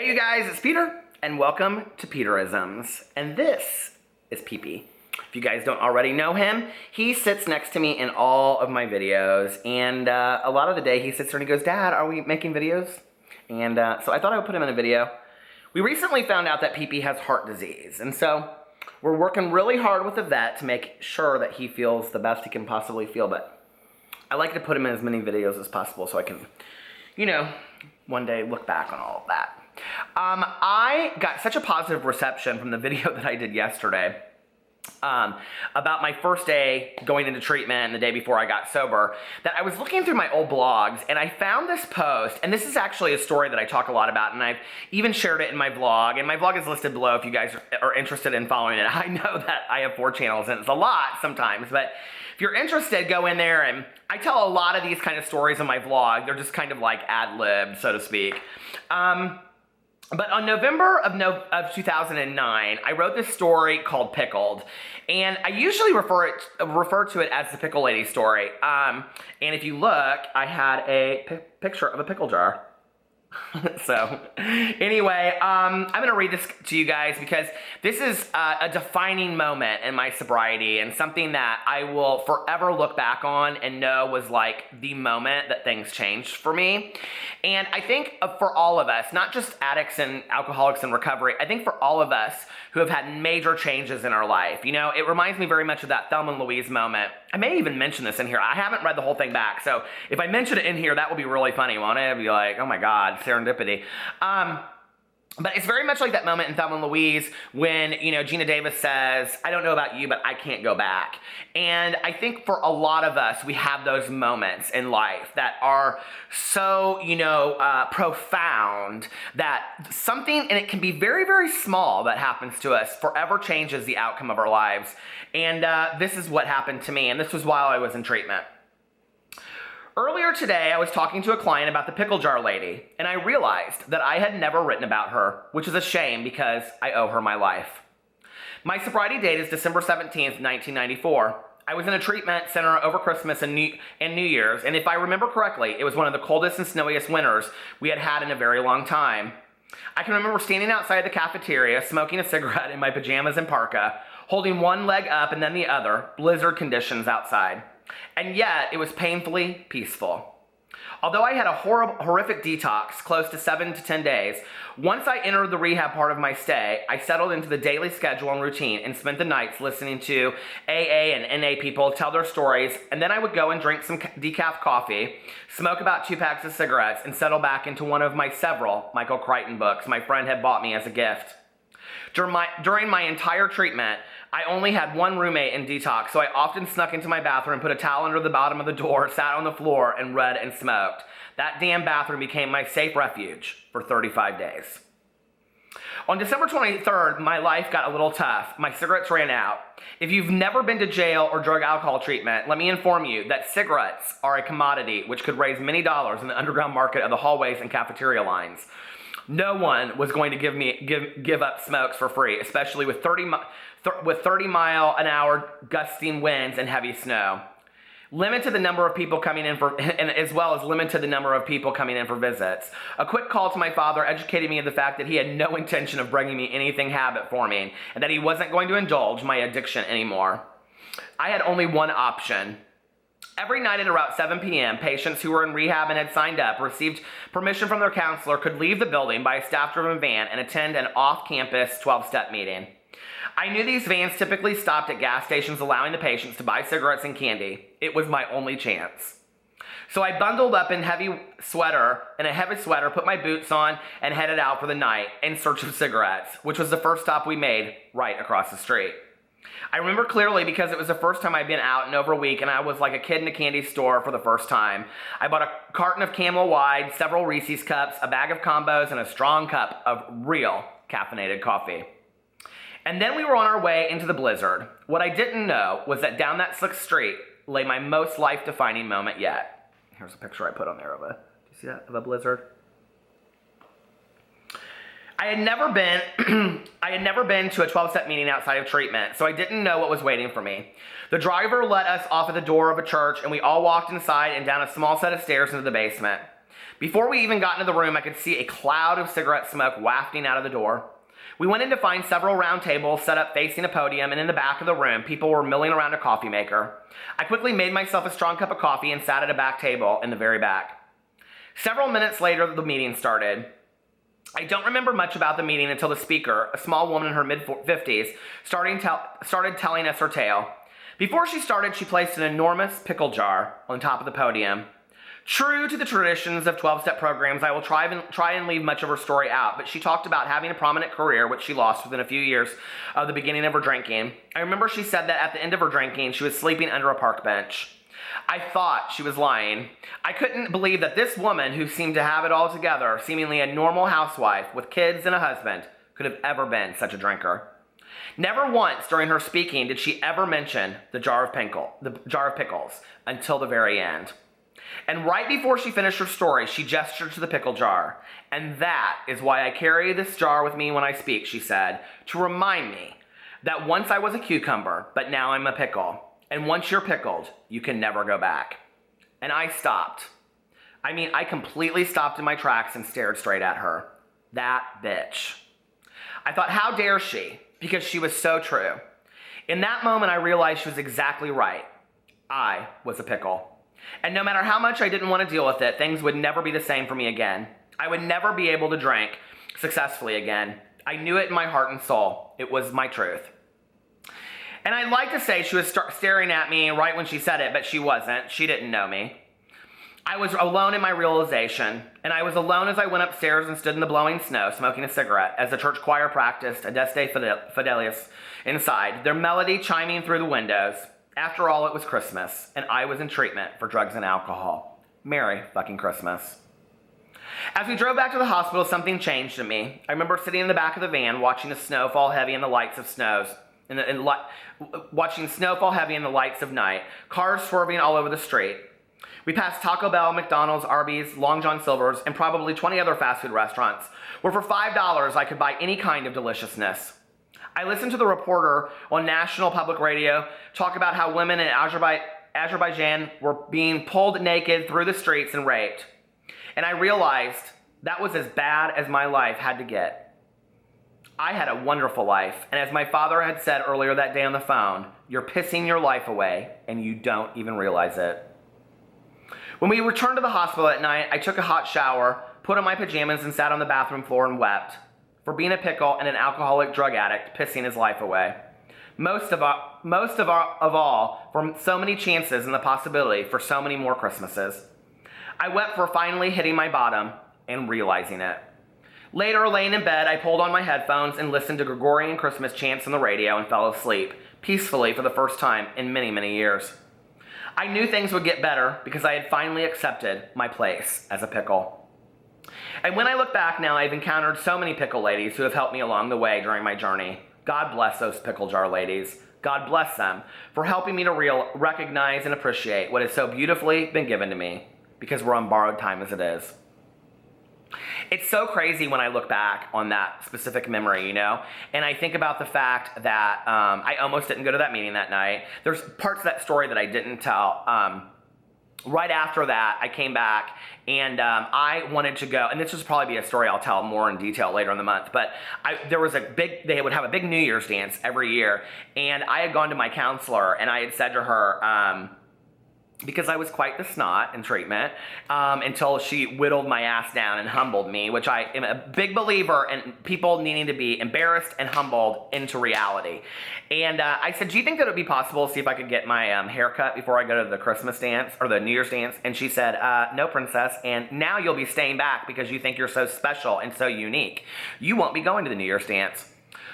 Hey you guys, it's Peter, and welcome to Peterisms. And this is Pee-Pee. If you guys don't already know him, he sits next to me in all of my videos, and a lot of the day he sits there and he goes, "Dad, are we making videos?" And so I thought I would put him in a video. We recently found out that Pee-Pee has heart disease, and so we're working really hard with the vet to make sure that he feels the best he can possibly feel, but I like to put him in as many videos as possible so I can, you know, one day look back on all of that. I got such a positive reception from the video that I did yesterday about my first day going into treatment and the day before I got sober, that I was looking through my old blogs and I found this post, and this is actually a story that I talk a lot about, and I've even shared it in my vlog, and my vlog is listed below if you guys are interested in following it. I know that I have 4 channels and it's a lot sometimes, but if you're interested, go in there, and I tell a lot of these kind of stories in my vlog. They're just kind of like ad-libbed, so to speak. But on November of 2009, I wrote this story called Pickled, and I usually refer to it as the Pickle Lady story. And if you look, I had a picture of a pickle jar. So anyway, I'm going to read this to you guys because this is a defining moment in my sobriety and something that I will forever look back on and know was like the moment that things changed for me. And I think for all of us, not just addicts and alcoholics in recovery, I think for all of us who have had major changes in our life, you know, it reminds me very much of that Thelma and Louise moment. I may even mention this in here. I haven't read the whole thing back, so if I mention it in here, that will be really funny, won't it? It'll be like, oh my God, serendipity. But it's very much like that moment in Thelma and Louise when, you know, Gina Davis says, "I don't know about you, but I can't go back." And I think for a lot of us, we have those moments in life that are so, you know, profound that something, and it can be very, very small, that happens to us forever changes the outcome of our lives. And this is what happened to me, and this was while I was in treatment. Earlier today, I was talking to a client about the pickle jar lady, and I realized that I had never written about her, which is a shame because I owe her my life. My sobriety date is December 17th, 1994. I was in a treatment center over Christmas and New Year's, and if I remember correctly, it was one of the coldest and snowiest winters we had had in a very long time. I can remember standing outside the cafeteria, smoking a cigarette in my pajamas and parka, holding one leg up and then the other, blizzard conditions outside. And yet, it was painfully peaceful. Although I had a horrific detox, close to 7 to 10 days, once I entered the rehab part of my stay, I settled into the daily schedule and routine and spent the nights listening to AA and NA people tell their stories, and then I would go and drink some decaf coffee, smoke about 2 packs of cigarettes, and settle back into one of my several Michael Crichton books my friend had bought me as a gift. During my entire treatment, I only had one roommate in detox, so I often snuck into my bathroom, put a towel under the bottom of the door, sat on the floor, and read and smoked. That damn bathroom became my safe refuge for 35 days. On December 23rd, my life got a little tough. My cigarettes ran out. If you've never been to jail or drug alcohol treatment, let me inform you that cigarettes are a commodity which could raise many dollars in the underground market of the hallways and cafeteria lines. No one was going to give up smokes for free, especially with 30-mile-an-hour gusting winds and heavy snow. Limited the number of people coming in and as well as limited the number of people coming in for visits. A quick call to my father educated me of the fact that he had no intention of bringing me anything habit forming, and that he wasn't going to indulge my addiction anymore. I had only one option. Every night at about 7 p.m., patients who were in rehab and had signed up, received permission from their counselor, could leave the building by a staff-driven van and attend an off-campus 12-step meeting. I knew these vans typically stopped at gas stations, allowing the patients to buy cigarettes and candy. It was my only chance. So I bundled up in a heavy sweater, put my boots on, and headed out for the night in search of cigarettes, which was the first stop we made right across the street. I remember clearly because it was the first time I'd been out in over a week, and I was like a kid in a candy store for the first time. I bought a carton of Camel Wide, several Reese's cups, a bag of combos, and a strong cup of real caffeinated coffee. And then we were on our way into the blizzard. What I didn't know was that down that slick street lay my most life-defining moment yet. Here's a picture I put on there of do you see that, of a blizzard? I had never been to a 12-step meeting outside of treatment, so I didn't know what was waiting for me. The driver let us off at the door of a church, and we all walked inside and down a small set of stairs into the basement. Before we even got into the room, I could see a cloud of cigarette smoke wafting out of the door. We went in to find several round tables set up facing a podium, and in the back of the room, people were milling around a coffee maker. I quickly made myself a strong cup of coffee and sat at a back table in the very back. Several minutes later, the meeting started. I don't remember much about the meeting until the speaker, a small woman in her mid-50s, started telling us her tale. Before she started, she placed an enormous pickle jar on top of the podium. True to the traditions of 12-step programs, I will try and leave much of her story out, but she talked about having a prominent career, which she lost within a few years of the beginning of her drinking. I remember she said that at the end of her drinking, she was sleeping under a park bench. I thought she was lying. I couldn't believe that this woman, who seemed to have it all together, seemingly a normal housewife with kids and a husband, could have ever been such a drinker. Never once during her speaking did she ever mention the jar of pickles until the very end. And right before she finished her story, she gestured to the pickle jar. And that is why I carry this jar with me when I speak, she said, to remind me that once I was a cucumber, but now I'm a pickle. And once you're pickled, you can never go back. And I stopped. I completely stopped in my tracks and stared straight at her. That bitch. I thought, how dare she? Because she was so true. In that moment, I realized she was exactly right. I was a pickle. And no matter how much I didn't want to deal with it, things would never be the same for me again. I would never be able to drink successfully again. I knew it in my heart and soul. It was my truth. And I'd like to say she was staring at me right when she said it, but she wasn't. She didn't know me. I was alone in my realization, and I was alone as I went upstairs and stood in the blowing snow, smoking a cigarette, as the church choir practiced Adeste Fidelis inside, their melody chiming through the windows. After all, it was Christmas, and I was in treatment for drugs and alcohol. Merry fucking Christmas. As we drove back to the hospital, something changed in me. I remember sitting in the back of the van, watching the snow fall heavy in the lights of watching snow fall heavy in the lights of night, cars swerving all over the street. We passed Taco Bell, McDonald's, Arby's, Long John Silver's, and probably 20 other fast food restaurants, where for $5 I could buy any kind of deliciousness. I listened to the reporter on National Public Radio talk about how women in Azerbaijan were being pulled naked through the streets and raped. And I realized that was as bad as my life had to get. I had a wonderful life, and as my father had said earlier that day on the phone, you're pissing your life away, and you don't even realize it. When we returned to the hospital at night, I took a hot shower, put on my pajamas, and sat on the bathroom floor and wept. For being a pickle and an alcoholic drug addict pissing his life away. Most of all, for so many chances and the possibility for so many more Christmases. I wept for finally hitting my bottom and realizing it. Later, laying in bed, I pulled on my headphones and listened to Gregorian Christmas chants on the radio and fell asleep, peacefully for the first time in many, many years. I knew things would get better because I had finally accepted my place as a pickle. And when I look back now, I've encountered so many pickle ladies who have helped me along the way during my journey. God bless those pickle jar ladies. God bless them for helping me to recognize and appreciate what has so beautifully been given to me, because we're on borrowed time as it is. It's so crazy when I look back on that specific memory, and I think about the fact that I almost didn't go to that meeting that night. There's parts of that story that I didn't tell. Right after that, I came back and I wanted to go, and this would probably be a story I'll tell more in detail later in the month, but they would have a big New Year's dance every year, and I had gone to my counselor and I had said to her, because I was quite the snot in treatment, until she whittled my ass down and humbled me, which I am a big believer in people needing to be embarrassed and humbled into reality. And I said, do you think that it would be possible to see if I could get my hair cut before I go to the Christmas dance or the New Year's dance? And she said, no, princess, and now you'll be staying back because you think you're so special and so unique. You won't be going to the New Year's dance.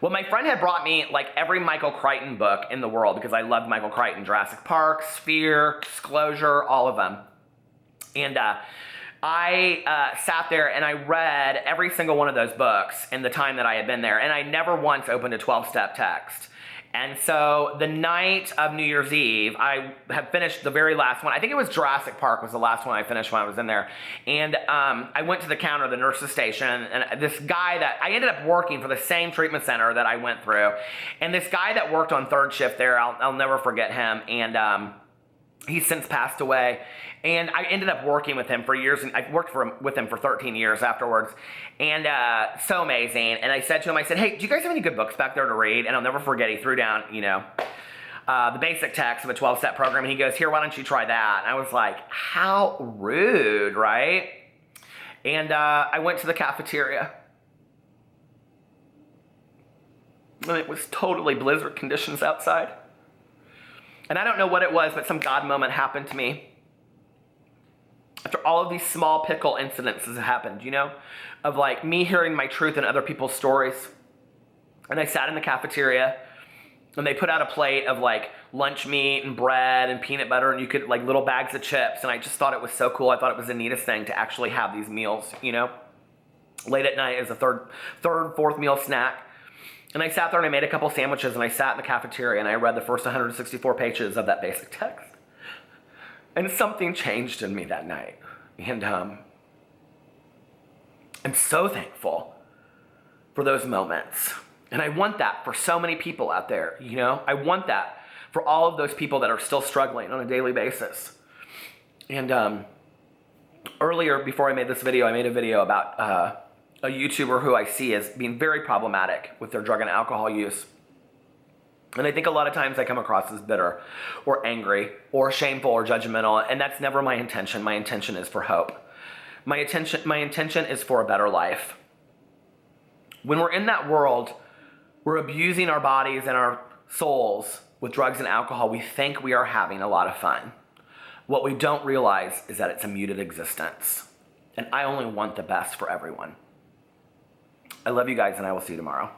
Well, my friend had brought me like every Michael Crichton book in the world because I loved Michael Crichton. Jurassic Park, Sphere, Disclosure, all of them. And I sat there and I read every single one of those books in the time that I had been there. And I never once opened a 12-step text. And so the night of New Year's Eve, I had finished the very last one. I think it was Jurassic Park was the last one I finished when I was in there. And I went to the counter of the nurse's station, and this guy that I ended up working for the same treatment center that I went through. And this guy that worked on third shift there, I'll never forget him. And He's since passed away. And I ended up working with him for years, and I worked with him for 13 years afterwards. And so amazing. And I said to him, I said, hey, do you guys have any good books back there to read? And I'll never forget, he threw down, the basic text of a 12-step program. And he goes, here, why don't you try that? And I was like, how rude, right? And I went to the cafeteria. And it was totally blizzard conditions outside. And I don't know what it was, but some God moment happened to me. After all of these small pickle incidences that happened, of like me hearing my truth in other people's stories. And I sat in the cafeteria, and they put out a plate of like lunch meat and bread and peanut butter, and you could like little bags of chips. And I just thought it was so cool. I thought it was the neatest thing to actually have these meals, late at night as a third, fourth meal snack. And I sat there and I made a couple sandwiches, and I sat in the cafeteria and I read the first 164 pages of that basic text. And something changed in me that night. And I'm so thankful for those moments. And I want that for so many people out there, I want that for all of those people that are still struggling on a daily basis. And earlier, before I made this video, I made a video about a YouTuber who I see as being very problematic with their drug and alcohol use. And I think a lot of times I come across as bitter or angry or shameful or judgmental, and that's never my intention. My intention is for hope. My intention is for a better life. When we're in that world, we're abusing our bodies and our souls with drugs and alcohol. We think we are having a lot of fun. What we don't realize is that it's a muted existence. And I only want the best for everyone. I love you guys, and I will see you tomorrow.